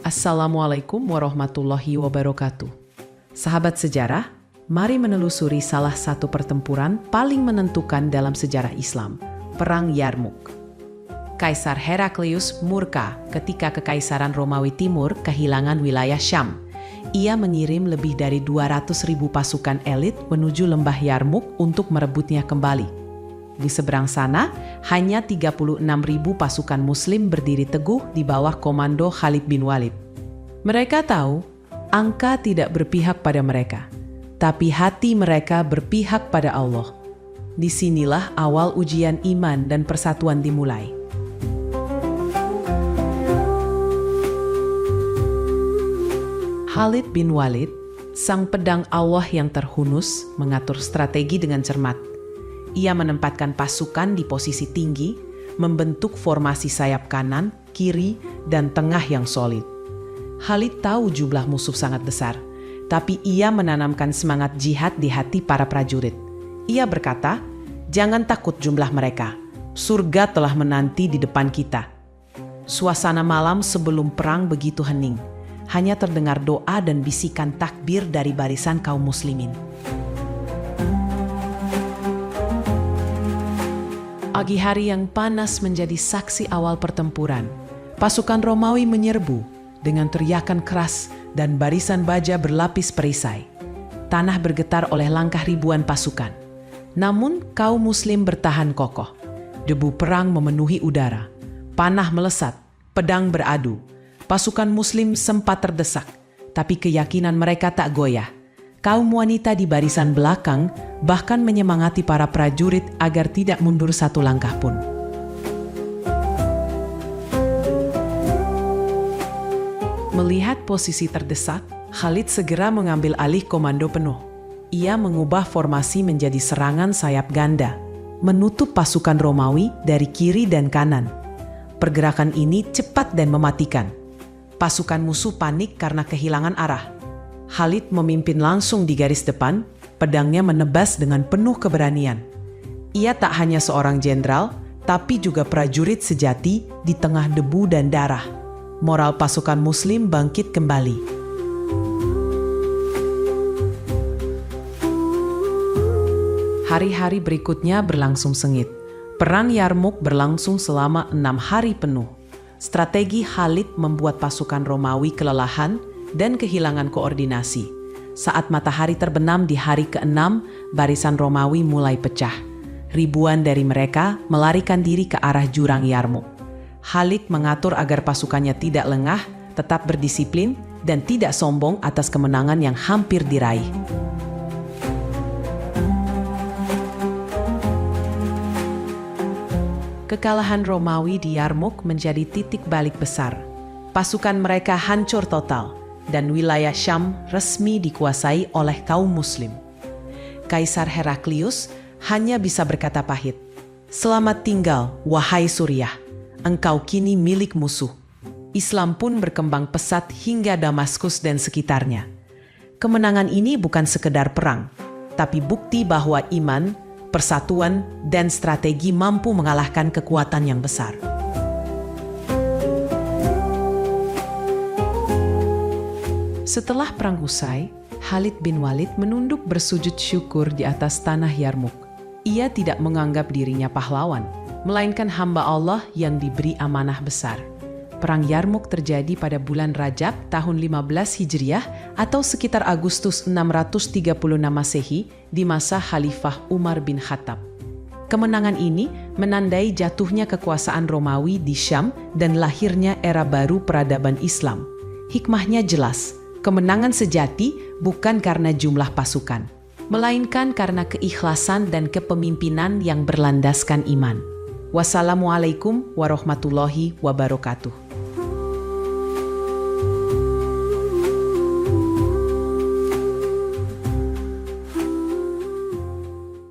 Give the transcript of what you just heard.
Assalamualaikum warahmatullahi wabarakatuh. Sahabat sejarah, mari menelusuri salah satu pertempuran paling menentukan dalam sejarah Islam, Perang Yarmuk. Kaisar Heraklius murka ketika Kekaisaran Romawi Timur kehilangan wilayah Syam. Ia mengirim lebih dari 200.000 pasukan elit menuju lembah Yarmuk untuk merebutnya kembali. Di seberang sana, hanya 36.000 pasukan Muslim berdiri teguh di bawah komando Khalid bin Walid. Mereka tahu, angka tidak berpihak pada mereka, tapi hati mereka berpihak pada Allah. Disinilah awal ujian iman dan persatuan dimulai. Khalid bin Walid, sang pedang Allah yang terhunus, mengatur strategi dengan cermat. Ia menempatkan pasukan di posisi tinggi, membentuk formasi sayap kanan, kiri, dan tengah yang solid. Khalid tahu jumlah musuh sangat besar, tapi ia menanamkan semangat jihad di hati para prajurit. Ia berkata, "Jangan takut jumlah mereka, surga telah menanti di depan kita." Suasana malam sebelum perang begitu hening, hanya terdengar doa dan bisikan takbir dari barisan kaum muslimin. Pagi hari yang panas menjadi saksi awal pertempuran. Pasukan Romawi menyerbu dengan teriakan keras dan barisan baja berlapis perisai. Tanah bergetar oleh langkah ribuan pasukan. Namun kaum muslim bertahan kokoh. Debu perang memenuhi udara. Panah melesat, pedang beradu. Pasukan muslim sempat terdesak, tapi keyakinan mereka tak goyah. Kaum wanita di barisan belakang bahkan menyemangati para prajurit agar tidak mundur satu langkah pun. Melihat posisi terdesak, Khalid segera mengambil alih komando penuh. Ia mengubah formasi menjadi serangan sayap ganda, menutup pasukan Romawi dari kiri dan kanan. Pergerakan ini cepat dan mematikan. Pasukan musuh panik karena kehilangan arah. Khalid memimpin langsung di garis depan, pedangnya menebas dengan penuh keberanian. Ia tak hanya seorang jenderal, tapi juga prajurit sejati di tengah debu dan darah. Moral pasukan Muslim bangkit kembali. Hari-hari berikutnya berlangsung sengit. Perang Yarmuk berlangsung selama 6 hari penuh. Strategi Khalid membuat pasukan Romawi kelelahan dan kehilangan koordinasi. Saat matahari terbenam di hari ke-6, barisan Romawi mulai pecah. Ribuan dari mereka melarikan diri ke arah jurang Yarmuk. Khalid mengatur agar pasukannya tidak lengah, tetap berdisiplin, dan tidak sombong atas kemenangan yang hampir diraih. Kekalahan Romawi di Yarmuk menjadi titik balik besar. Pasukan mereka hancur total, dan wilayah Syam resmi dikuasai oleh kaum Muslim. Kaisar Heraklius hanya bisa berkata pahit, "Selamat tinggal, wahai Suriah, engkau kini milik musuh." Islam pun berkembang pesat hingga Damaskus dan sekitarnya. Kemenangan ini bukan sekedar perang, tapi bukti bahwa iman, persatuan, dan strategi mampu mengalahkan kekuatan yang besar. Setelah perang usai, Khalid bin Walid menunduk bersujud syukur di atas tanah Yarmuk. Ia tidak menganggap dirinya pahlawan, melainkan hamba Allah yang diberi amanah besar. Perang Yarmuk terjadi pada bulan Rajab tahun 15 Hijriah atau sekitar Agustus 636 Masehi di masa Khalifah Umar bin Khattab. Kemenangan ini menandai jatuhnya kekuasaan Romawi di Syam dan lahirnya era baru peradaban Islam. Hikmahnya jelas. Kemenangan sejati bukan karena jumlah pasukan, melainkan karena keikhlasan dan kepemimpinan yang berlandaskan iman. Wassalamualaikum warahmatullahi wabarakatuh.